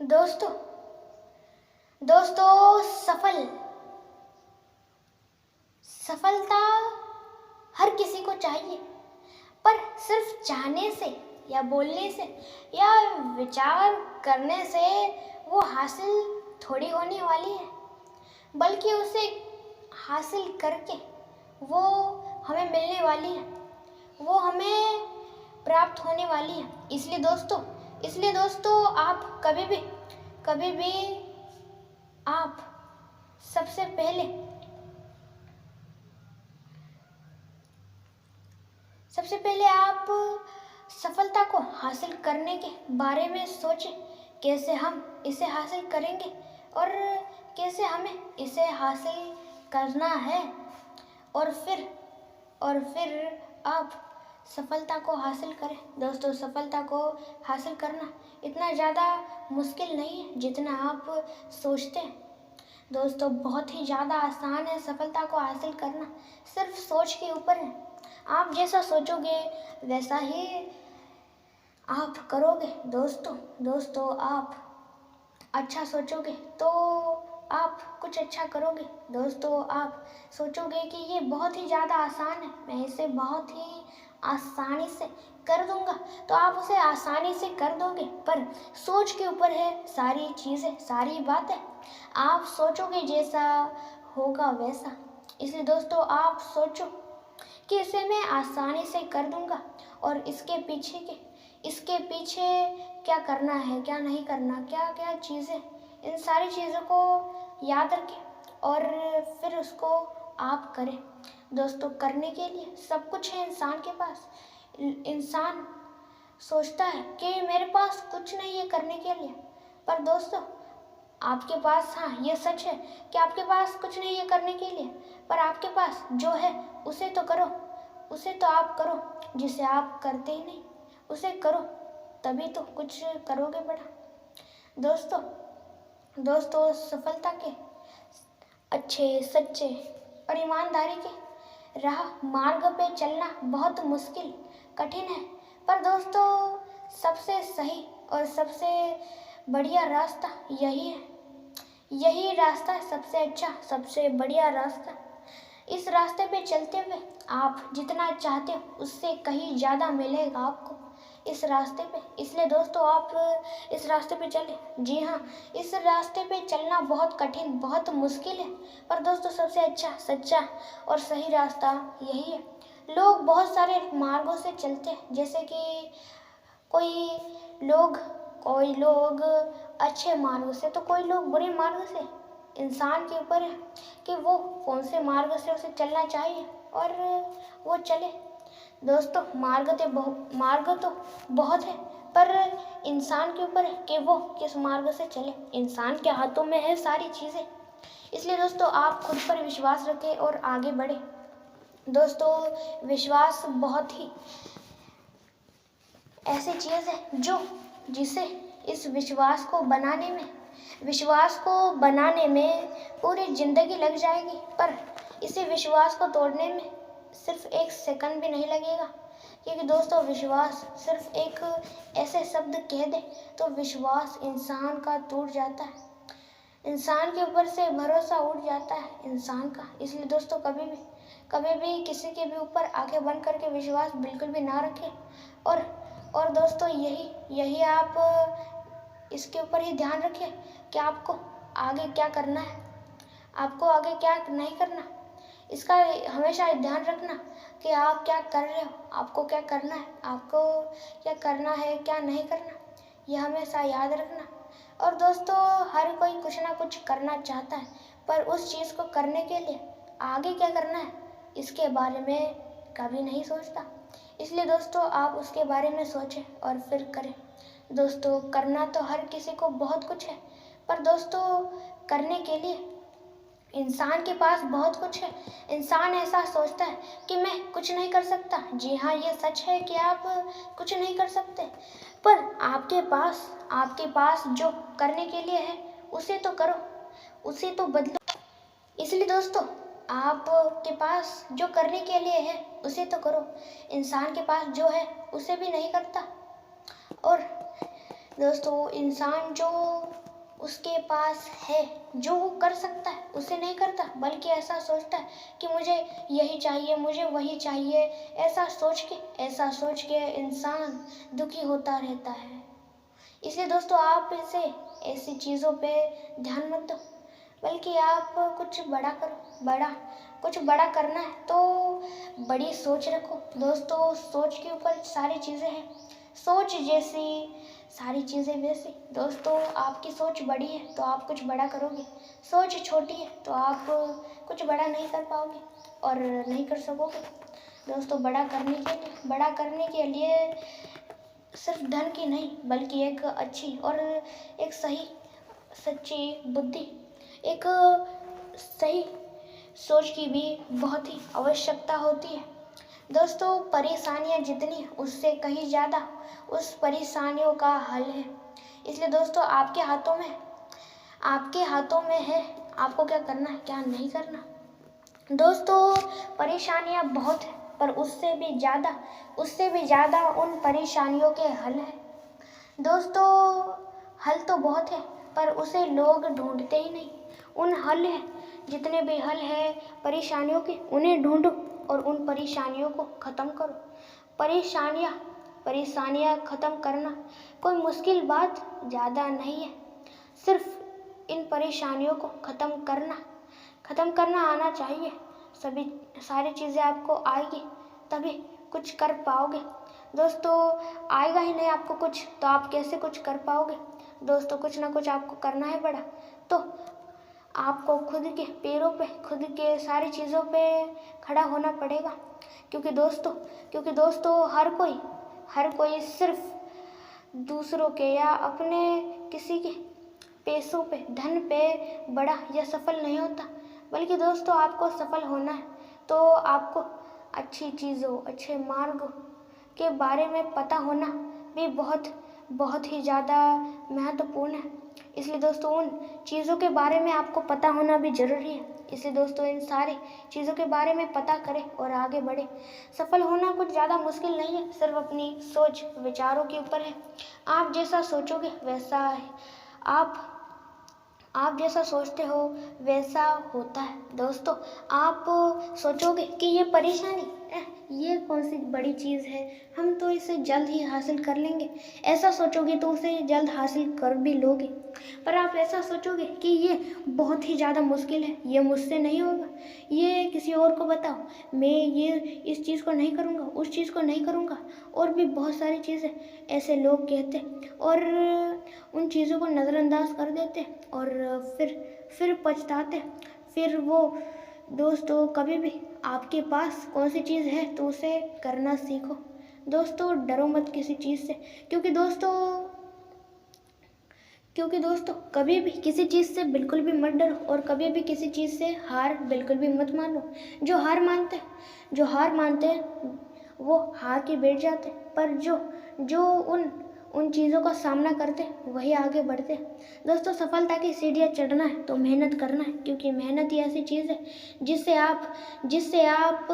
दोस्तों दोस्तों सफलता हर किसी को चाहिए, पर सिर्फ चाहने से या बोलने से या विचार करने से वो हासिल थोड़ी होने वाली है, बल्कि उसे हासिल करके वो हमें मिलने वाली है, वो हमें प्राप्त होने वाली है। इसलिए दोस्तों आप कभी भी आप सबसे पहले आप सफलता को हासिल करने के बारे में सोचें, कैसे हम इसे हासिल करेंगे और कैसे हमें इसे हासिल करना है, और फिर आप सफलता को हासिल करें। दोस्तों, सफलता को हासिल करना इतना ज़्यादा मुश्किल नहीं है जितना आप सोचते हैं। दोस्तों, बहुत ही ज़्यादा आसान है सफलता को हासिल करना, सिर्फ सोच के ऊपर है। आप जैसा सोचोगे वैसा ही आप करोगे। दोस्तों आप अच्छा सोचोगे तो आप कुछ अच्छा करोगे। दोस्तों, आप सोचोगे कि ये बहुत ही ज़्यादा आसान है, मैं इसे बहुत ही आसानी से कर दूंगा, तो आप उसे आसानी से कर दोगे। पर सोच के ऊपर है सारी चीज़ें, सारी बातें। आप सोचोगे जैसा होगा वैसा। इसलिए दोस्तों आप सोचो कि इसे मैं आसानी से कर दूंगा, और इसके पीछे क्या करना है, क्या नहीं करना, क्या क्या चीज़ें, इन सारी चीज़ों को याद रखें और फिर उसको आप करें। दोस्तों, करने के लिए सब कुछ है इंसान के पास। इंसान सोचता है कि मेरे पास कुछ नहीं है करने के लिए, पर दोस्तों आपके पास, हाँ ये सच है कि आपके पास कुछ नहीं है करने के लिए, पर आपके पास जो है उसे तो करो, उसे तो आप करो। जिसे आप करते ही नहीं उसे करो, तभी तो कुछ करोगे बड़ा। दोस्तों सफलता के अच्छे, सच्चे और ईमानदारी के राह मार्ग पे चलना बहुत मुश्किल, कठिन है, पर दोस्तों सबसे सही और सबसे बढ़िया रास्ता यही है। यही रास्ता है सबसे अच्छा, सबसे बढ़िया रास्ता। इस रास्ते पे चलते हुए आप जितना चाहते हो उससे कहीं ज़्यादा मिलेगा आपको इस रास्ते पे। इसलिए दोस्तों आप इस रास्ते पे चलें। जी हाँ, इस रास्ते पे चलना बहुत कठिन, बहुत मुश्किल है, पर दोस्तों सबसे अच्छा, सच्चा और सही रास्ता यही है। लोग बहुत सारे मार्गों से चलते हैं, जैसे कि कोई लोग अच्छे मार्ग से, तो कोई लोग बुरे मार्ग से। इंसान के ऊपर है कि वो कौन से मार्ग से उसे चलना चाहिए और वो चले। दोस्तों मार्ग तो बहुत है, पर इंसान के ऊपर है कि वो किस मार्ग से चले। इंसान के हाथों में है सारी चीज़ें। इसलिए दोस्तों आप खुद पर विश्वास रखें और आगे बढ़े। दोस्तों विश्वास बहुत ही ऐसी चीज़ है जिसे इस विश्वास को बनाने में पूरी ज़िंदगी लग जाएगी, पर इसी विश्वास को तोड़ने में सिर्फ 1 सेकंड भी नहीं लगेगा। क्योंकि दोस्तों विश्वास सिर्फ एक ऐसे शब्द कह दे तो विश्वास इंसान का टूट जाता है, इंसान के ऊपर से भरोसा उठ जाता है इंसान का। इसलिए दोस्तों कभी भी किसी के भी ऊपर आंखें बंद करके विश्वास बिल्कुल भी ना रखें। और दोस्तों यही आप इसके ऊपर ही ध्यान रखें कि आपको आगे क्या करना है, आपको आगे क्या नहीं करना। इसका हमेशा ध्यान रखना कि आप क्या कर रहे हो, आपको क्या करना है, आपको क्या करना है, क्या नहीं करना, यह हमेशा याद रखना। और दोस्तों हर कोई कुछ ना कुछ करना चाहता है, पर उस चीज़ को करने के लिए आगे क्या करना है इसके बारे में कभी नहीं सोचता। इसलिए दोस्तों आप उसके बारे में सोचें और फिर करें। दोस्तों करना तो हर किसी को बहुत कुछ है, पर दोस्तों करने के लिए इंसान के पास बहुत कुछ है। इंसान ऐसा सोचता है कि मैं कुछ नहीं कर सकता। जी हाँ, ये सच है कि आप कुछ नहीं कर सकते, पर आपके पास जो करने के लिए है उसे तो करो, उसे तो बदलो। इसलिए दोस्तों आपके पास जो करने के लिए है उसे तो करो। इंसान के पास जो है उसे भी नहीं करता, और दोस्तों इंसान जो उसके पास है, जो वो कर सकता है, उसे नहीं करता, बल्कि ऐसा सोचता है कि मुझे यही चाहिए, मुझे वही चाहिए। ऐसा सोच के इंसान दुखी होता रहता है। इसलिए दोस्तों आप इसे ऐसी चीज़ों पे ध्यान मत दो, बल्कि आप कुछ बड़ा करो। कुछ बड़ा करना है तो बड़ी सोच रखो। दोस्तों सोच के ऊपर सारी चीज़ें हैं, सोच जैसी सारी चीज़ें वैसी। दोस्तों आपकी सोच बड़ी है तो आप कुछ बड़ा करोगे, सोच छोटी है तो आप कुछ बड़ा नहीं कर पाओगे और नहीं कर सकोगे। दोस्तों बड़ा करने के लिए सिर्फ धन की नहीं, बल्कि एक अच्छी और एक सही सच्ची बुद्धि, एक सही सोच की भी बहुत ही आवश्यकता होती है। दोस्तों परेशानियां जितनी उससे कहीं ज़्यादा उस परेशानियों का हल है। इसलिए दोस्तों आपके हाथों में है, आपको क्या करना है क्या नहीं करना। दोस्तों परेशानियां बहुत है, पर उससे भी ज़्यादा उन परेशानियों के हल है। दोस्तों हल तो बहुत है, पर उसे लोग ढूंढते ही नहीं। उन हल है, जितने भी हल है परेशानियों के, उन्हें ढूंढो और उन परेशानियों को ख़त्म करो। परेशानियाँ ख़त्म करना कोई मुश्किल बात ज़्यादा नहीं है। सिर्फ इन परेशानियों को ख़त्म करना आना चाहिए। सारी चीज़ें आपको आएगी तभी कुछ कर पाओगे। दोस्तों आएगा ही नहीं आपको कुछ तो आप कैसे कुछ कर पाओगे। दोस्तों कुछ ना कुछ आपको करना है बड़ा, तो आपको खुद के पैरों पे, खुद के सारी चीज़ों पे खड़ा होना पड़ेगा। क्योंकि दोस्तों हर कोई सिर्फ दूसरों के या अपने किसी के पैसों पे, धन पे बड़ा या सफल नहीं होता। बल्कि दोस्तों आपको सफल होना है तो आपको अच्छी चीज़ों, अच्छे मार्ग के बारे में पता होना भी बहुत ही ज़्यादा महत्वपूर्ण है। इसलिए दोस्तों उन चीज़ों के बारे में आपको पता होना भी ज़रूरी है। इसलिए दोस्तों इन सारी चीज़ों के बारे में पता करें और आगे बढ़े। सफल होना कुछ ज़्यादा मुश्किल नहीं है, सिर्फ अपनी सोच विचारों के ऊपर है। आप जैसा सोचोगे वैसा है, आप जैसा सोचते हो वैसा होता है। दोस्तों आप सोचोगे कि ये परेशानी ये कौन सी बड़ी चीज़ है, हम तो इसे जल्द ही हासिल कर लेंगे। ऐसा सोचोगे तो उसे जल्द हासिल कर भी लोगे। पर आप ऐसा सोचोगे कि ये बहुत ही ज़्यादा मुश्किल है, ये मुझसे नहीं होगा, ये किसी और को बताओ, मैं ये इस चीज़ को नहीं करूँगा, उस चीज़ को नहीं करूँगा, और भी बहुत सारी चीज़ें ऐसे लोग कहते और उन चीज़ों को नज़रअंदाज कर देते और फिर पछताते। फिर वो दोस्तों कभी भी आपके पास कौन सी चीज़ है तो उसे करना सीखो। दोस्तों डरो मत किसी चीज़ से, क्योंकि दोस्तों कभी भी किसी चीज़ से बिल्कुल भी मत डरो और कभी भी किसी चीज़ से हार बिल्कुल भी मत मानो। जो हार मानते हैं वो हार के बैठ जाते, पर जो उन चीज़ों का सामना करते वही आगे बढ़ते। दोस्तों सफलता की सीढ़ियाँ चढ़ना है तो मेहनत करना है, क्योंकि मेहनत ही ऐसी चीज़ है जिससे आप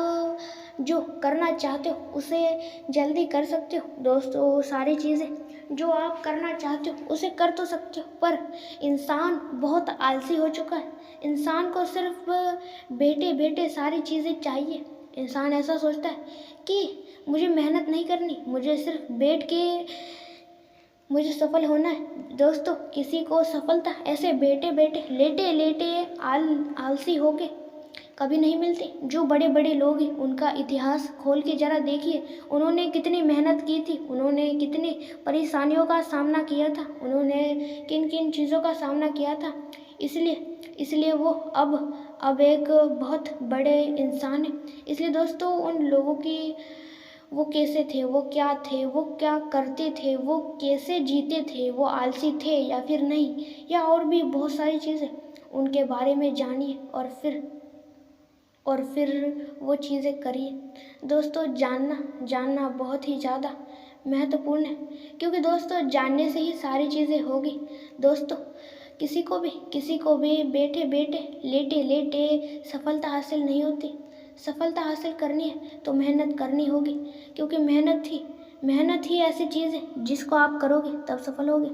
जो करना चाहते हो उसे जल्दी कर सकते हो। दोस्तों सारी चीज़ें जो आप करना चाहते हो उसे कर तो सकते हो, पर इंसान बहुत आलसी हो चुका है। इंसान को सिर्फ बैठे बैठे सारी चीज़ें चाहिए। इंसान ऐसा सोचता है कि मुझे मेहनत नहीं करनी, मुझे सिर्फ बैठ के मुझे सफल होना है। दोस्तों किसी को सफलता ऐसे बैठे बैठे लेटे आलसी होके कभी नहीं मिलती। जो बड़े बड़े लोग हैं उनका इतिहास खोल के जरा देखिए, उन्होंने कितनी मेहनत की थी, उन्होंने कितनी परेशानियों का सामना किया था, उन्होंने किन किन चीज़ों का सामना किया था। इसलिए वो अब एक बहुत बड़े इंसान है। इसलिए दोस्तों उन लोगों की वो कैसे थे, वो क्या थे, वो क्या करते थे, वो कैसे जीते थे, वो आलसी थे या फिर नहीं, या और भी बहुत सारी चीज़ें उनके बारे में जानिए और फिर वो चीज़ें करिए। दोस्तों जानना बहुत ही ज़्यादा महत्वपूर्ण है, क्योंकि दोस्तों जानने से ही सारी चीज़ें होगी। दोस्तों किसी को भी बैठे बैठे लेटे सफलता हासिल नहीं होती। सफलता हासिल करनी है तो मेहनत करनी होगी, क्योंकि मेहनत ही ऐसी चीज़ है जिसको आप करोगे तब सफल होगे।